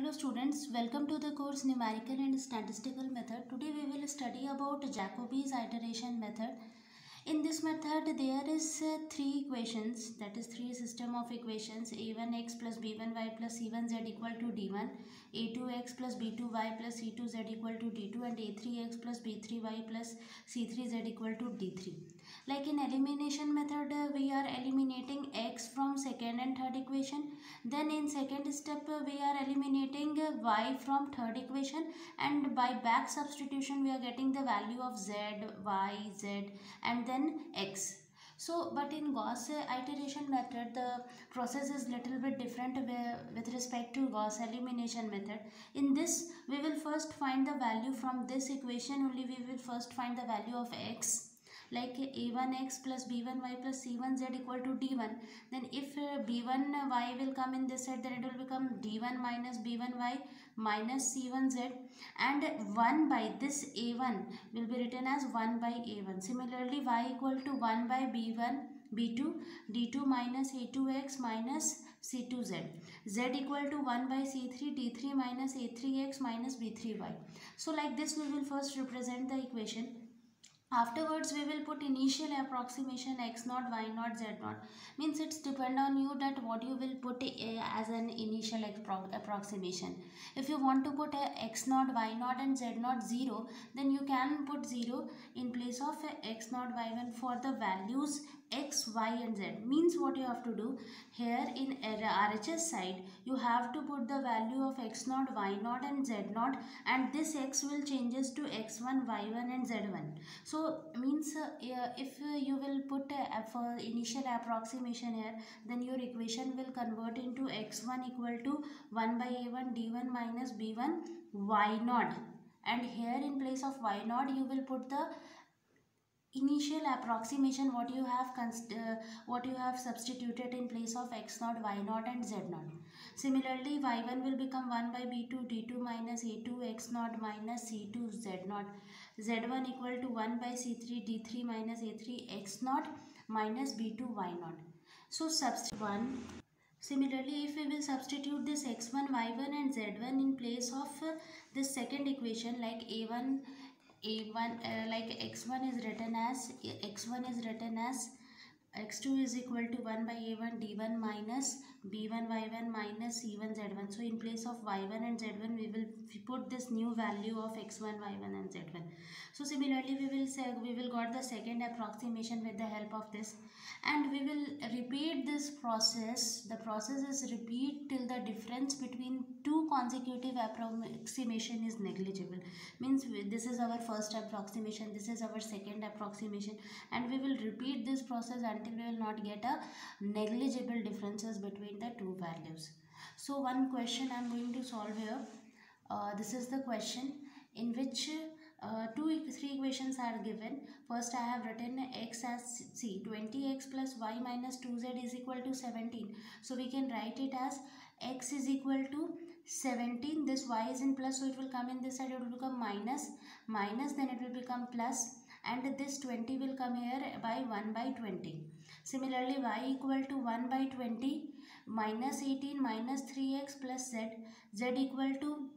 Hello students, welcome to the course Numerical and Statistical Method. Today we will study about Jacobi's iteration method. In this method there is three equations, that is three system of equations: a1x plus b1y plus c1z equal to d1, a2x plus b2y plus c2z equal to d2, and a3x plus b3y plus c3z equal to d3. Like in elimination method, we are eliminating x from second and third equation. Then in second step we are eliminating y from third equation, and by back substitution we are getting the value of z, y, z and then x. So but in Gauss iteration method the process is little bit different with respect to Gauss elimination method. In this we will first find the value from this equation only. We will first find the value of x, like a1x plus b1y plus c1z equal to d1. Then if b1y will come in this side, then it will become d1 minus b1y minus c1z, and 1 by this a1 will be written as 1 by a1. Similarly, y equal to 1 by b1 b2 d2 minus a2x minus c2z, z equal to 1 by c3 d3 minus a3x minus b3y. So like this we will first represent the equation. Afterwards we will put initial approximation x naught, y naught, z naught. Means it's depend on you that what you will put as an initial approximation. If you want to put x naught, y naught and z naught 0, then you can put 0 in place of x naught, y1 for the values x, y and z. Means what you have to do here in RHS side, you have to put the value of x naught, y naught and z naught, and this x will changes to x1, y1 and z1. So means if you will put for initial approximation here, then your equation will convert into x1 equal to 1 by a1 d1 minus b1 y naught, and here in place of y naught you will put the initial approximation what you have substituted in place of x naught, y naught and z naught. Similarly, y1 will become 1 by b2 d2 minus a2 x naught minus c2 z naught, z1 equal to 1 by c3 d3 minus a3 x naught minus b2 y naught. So substitute 1. Similarly, if we will substitute this x1, y1 and z1 in place of this second equation, like a1 like x1 is written as x2 is equal to 1 by a1 d1 minus b1 y1 minus c1 z1. So in place of y1 and z1 we will put this new value of x1, y1 and z1. So similarly we will got the second approximation with the help of this, and we will repeat this process. The process is repeat till the difference between two consecutive approximation is negligible. Means this is our first approximation, this is our second approximation, and we will repeat this process until we will not get a negligible differences between the two values. So one question I am going to solve here. This is the question in which three equations are given. First I have written x as 20x plus y minus 2z is equal to 17. So we can write it as x is equal to 17, this y is in plus, so it will come in this side, it will become minus, then it will become plus, and this 20 will come here by 1 by 20. Similarly, y equal to 1 by 20 minus 18 minus 3x plus z equal to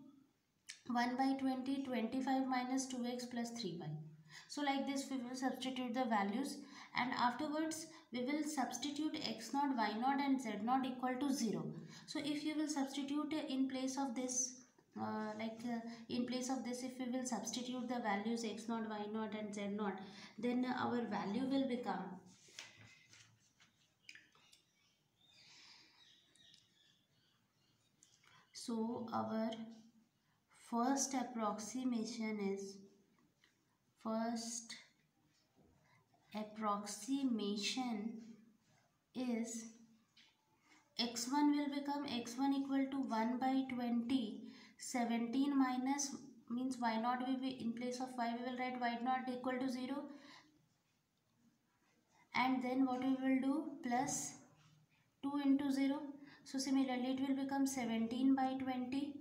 1 by 20, 25 minus 2x plus 3y. So like this we will substitute the values, and afterwards we will substitute x naught, y naught and z naught equal to 0. So if you will substitute in place of this if we will substitute the values x naught, y naught and z naught, then our value will become our first approximation is x1 will become x1 equal to 1 by 20, 17 minus, means y naught will be in place of y we will write y naught equal to 0, and then what we will do plus 2 into 0. So similarly it will become 17 by 20.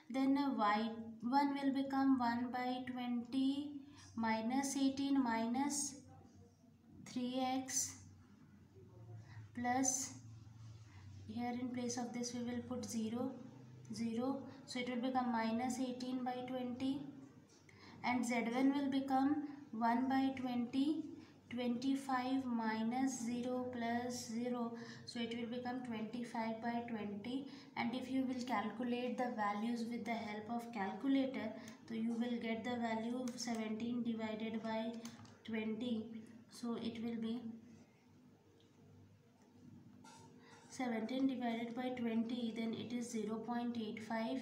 Then y1 will become 1 by 20 minus 18 minus 3x plus, here in place of this we will put 0, 0, so it will become minus 18 by 20, and z1 will become 1 by 20, 25 minus 0 plus 0, so it will become 25 by 20. And if you will calculate the values with the help of calculator, so you will get the value of 17 divided by 20, so it will be 17 divided by 20, then it is 0.85.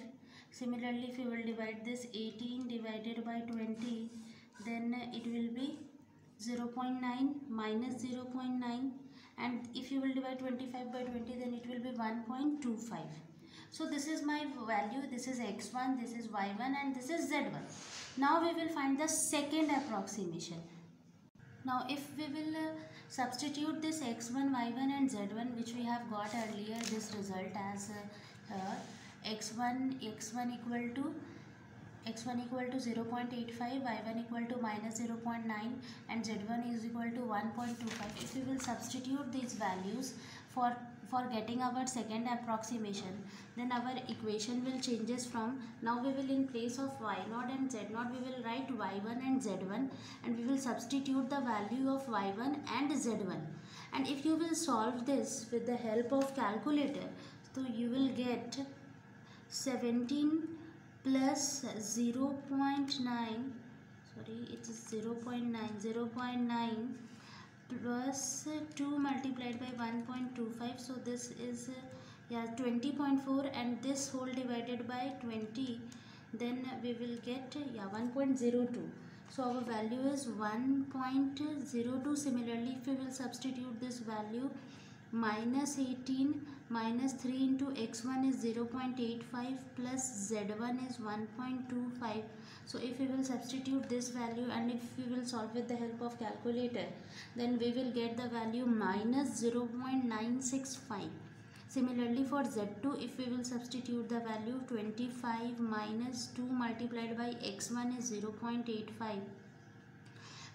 Similarly, if you will divide this 18 divided by 20, then it will be 0.9 minus 0.9, and if you will divide 25 by 20, then it will be 1.25. So this is my value, this is x1, this is y1, and this is z1. Now we will find the second approximation. Now if we will substitute this x1, y1 and z1 which we have got earlier, this result as x1 equal to 0.85, y1 equal to minus 0.9, and z1 is equal to 1.25. If we will substitute these values for getting our second approximation, then our equation will changes from, now we will in place of y0 and z0 we will write y1 and z1, and we will substitute the value of y1 and z1. And if you will solve this with the help of calculator, so you will get 17 plus 0.9, sorry, it is 0.9 plus 2 multiplied by 1.25, so this is 20.4, and this whole divided by 20, then we will get 1.02. So our value is 1.02. Similarly, if we will substitute this value, minus 18 minus 3 into x1 is 0.85 plus z1 is 1.25. So if we will substitute this value and if we will solve with the help of calculator, then we will get the value minus 0.965. Similarly for z2, if we will substitute the value, 25 minus 2 multiplied by x1 is 0.85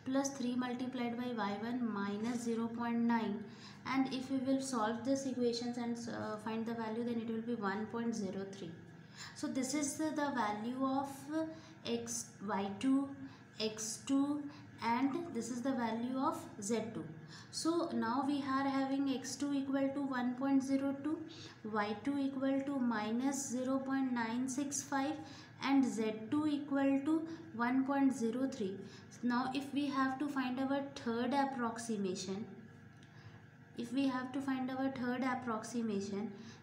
plus 3 multiplied by y1 minus 0.9, and if we will solve this equations and find the value, then it will be 1.03. So this is the value of y2, x2, and this is the value of z2. So now we are having x2 equal to 1.02, y2 equal to minus 0.965, and z2 equal to 1.03. Now if we have to find our third approximation,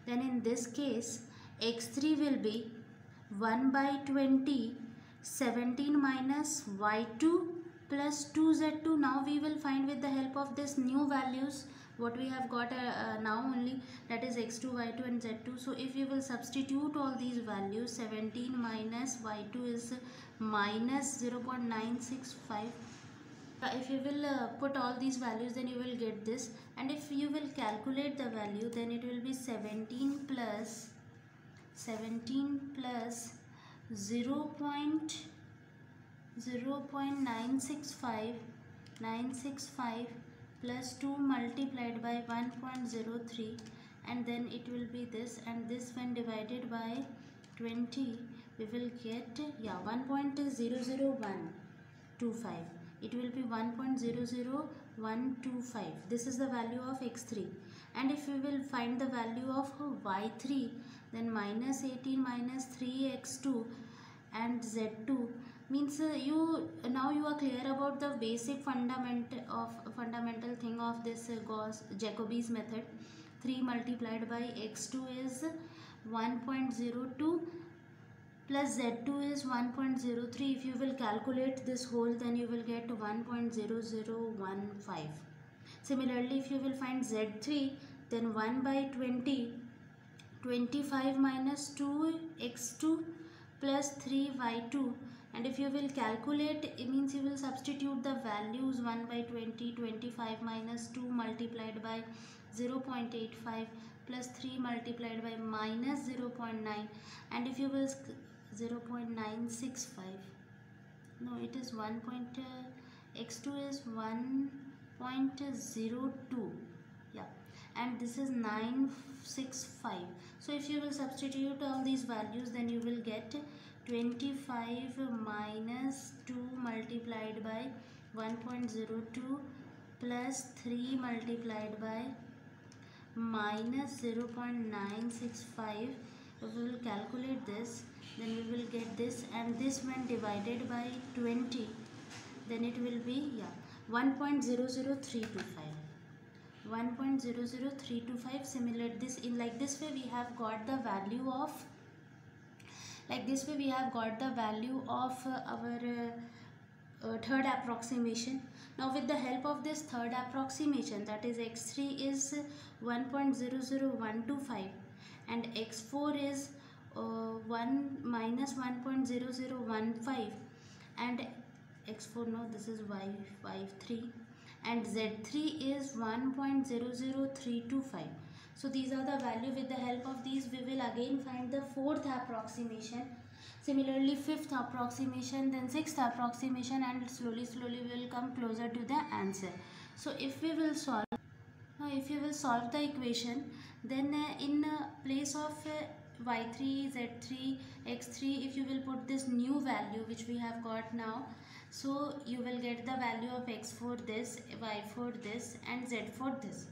then in this case x3 will be 1 by 20, 17 minus y2 plus 2z2. Now we will find with the help of this new values what we have got now only, that is x2, y2 and z2. So if you will substitute all these values, 17 minus y2 is minus 0.965. If you will put all these values, then you will get this, and if you will calculate the value, then it will be 17 plus 0.965 plus 2 multiplied by 1.03, and then it will be this, and this when divided by 20 we will get 1.00125. It will be 1.00125. This is the value of x3. And if we will find the value of y3, then minus 18 minus 3x2 and z2 means now you are clear about the basic fundamental thing of this Jacobi's method. 3 multiplied by x2 is 1.02 plus z2 is 1.03. If you will calculate this whole, then you will get 1.0015. Similarly, if you will find z3, then 1 by 20, 25 minus 2 x2 plus 3 y2, and if you will calculate, it means you will substitute the values 1 by 20, 25 minus 2 multiplied by 0.85 plus 3 multiplied by minus 0.9, and if you will 0.965, no, it is x2 is 1.02, yeah, and this is 965. So if you will substitute all these values, then you will get 25 minus 2 multiplied by 1.02 plus 3 multiplied by minus 0.965. We will calculate this, then we will get this, and this when divided by 20, then it will be 1.00325. 1.00325. Similar this, in like this way we have got the value of, our third approximation. Now with the help of this third approximation, that is x3 is 1.00125 and x4 is 1 minus 1.0015, and x4, no, this is y3, and z3 is 1.00325. so these are the value. With the help of these we will again find the fourth approximation, similarly fifth approximation, then sixth approximation, and slowly we will come closer to the answer. So if we will solve, now if you will solve the equation, then in place of y3, z3, x3, if you will put this new value which we have got now, so you will get the value of x4 this, y4 this, and z4 this.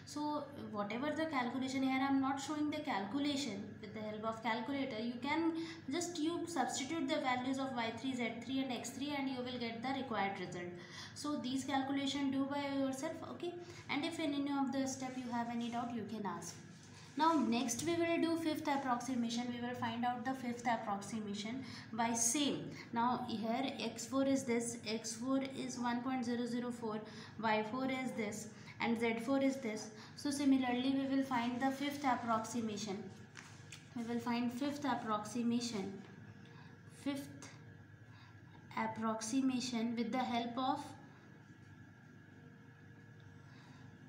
So whatever the calculation, here I am not showing the calculation with the help of calculator. You can just substitute the values of y3, z3 and x3 and you will get the required result. So these calculation do by yourself, okay, and if in any of the step you have any doubt, you can ask. Now next we will do fifth approximation. We will find out the fifth approximation by same. Now here x4 is this, x4 is 1.004, y4 is this, and z4 is this. So similarly we will find the fifth approximation. We will find fifth approximation with the help of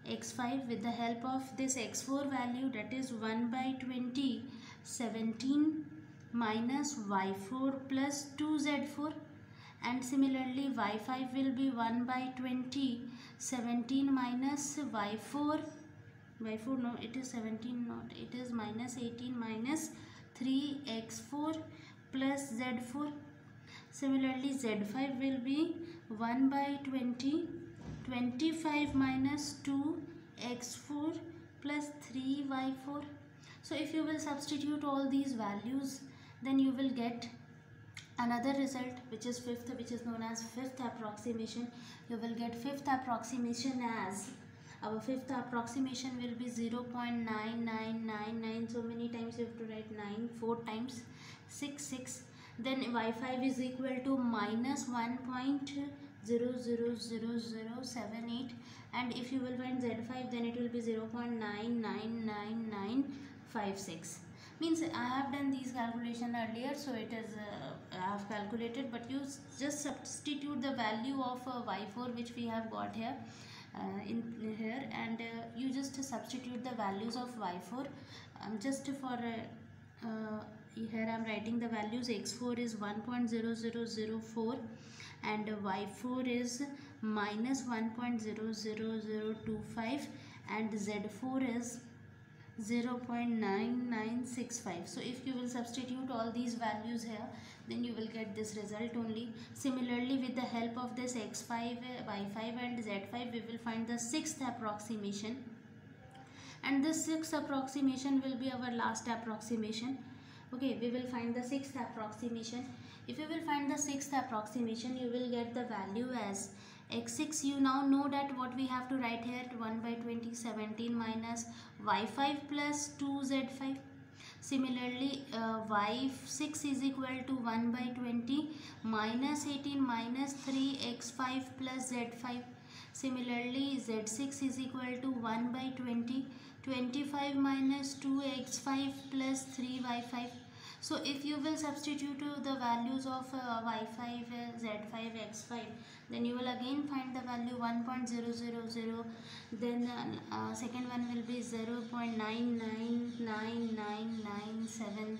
x5, with the help of this x4 value, that is 1 by 20, 17 minus y4 plus 2z4, and similarly y5 will be 1 by 20, 17 minus y4, no, it is 17, not, it is minus 18 minus 3x4 plus z4. Similarly z5 will be 1 by 20, 25 minus 2x4 plus 3y4. So if you will substitute all these values, then you will get another result which is fifth, which is known as fifth approximation. You will get fifth approximation as, our fifth approximation will be 0.9999. so many times you have to write 9, 4 times 6. Then y5 is equal to minus 1.000078, and if you will find z5, then it will be 0.999956. Means I have done these calculation earlier, so it is I have calculated, but you just substitute the value of y4 which we have got here in here, and you just substitute the values of y4. Just for here I am writing the values. x4 is 1.0004 and y4 is minus 1.00025 and z4 is 0.9965. so if you will substitute all these values here, then you will get this result only. Similarly, with the help of this x5, y5 and z5, we will find the sixth approximation, and this sixth approximation will be our last approximation. Okay, we will find the sixth approximation. If you will find the sixth approximation, you will get the value as x6. You now know that what we have to write here, 1 by 20, 17 minus y5 plus 2z5. Similarly, y6 is equal to 1 by 20 minus 18 minus 3x5 plus z5. Similarly, z6 is equal to 1 by 20, 25 minus 2x5 plus 3y5. So if you will substitute the values of y5, z5, x5, then you will again find the value 1.000, then second one will be 0.999997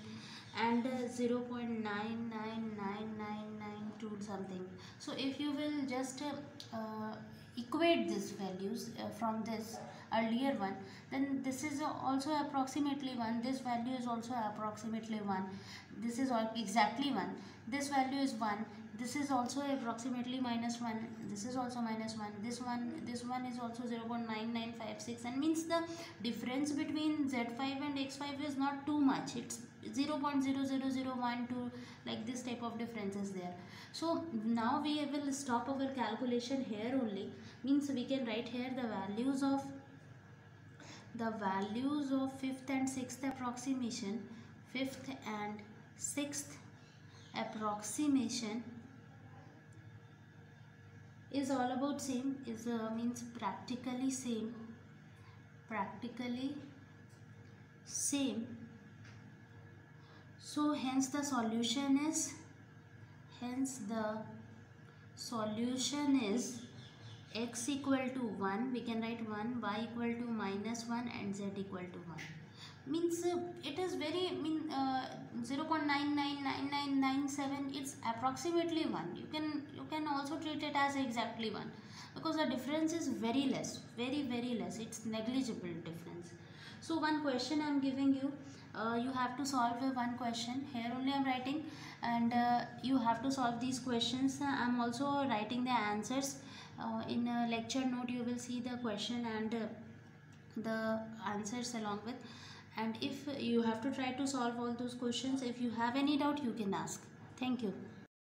and 0.999992 something. So if you will just equate these values from this, earlier one, then this is also approximately 1, this value is also approximately 1, this is exactly 1, this value is 1, this is also approximately -1, this is also -1, this one is also 0.9956, and means the difference between Z5 and X5 is not too much, it's 0.00012, like this type of difference is there. So now we will stop our calculation here only, means we can write here the values of fifth and sixth approximation. Fifth and sixth approximation is all about same, is means practically same, so hence the solution is x equal to 1, we can write 1, y equal to -1, and z equal to 1. Means it is very 0.999997, it's approximately 1. You can also treat it as exactly 1, because the difference is very less, very less, it's negligible difference. So one question I am giving you, you have to solve one question, here only I am writing, and you have to solve these questions. I am also writing the answers. In a lecture note you will see the question and the answers along with, and if you have to try to solve all those questions. If you have any doubt you can ask. Thank you.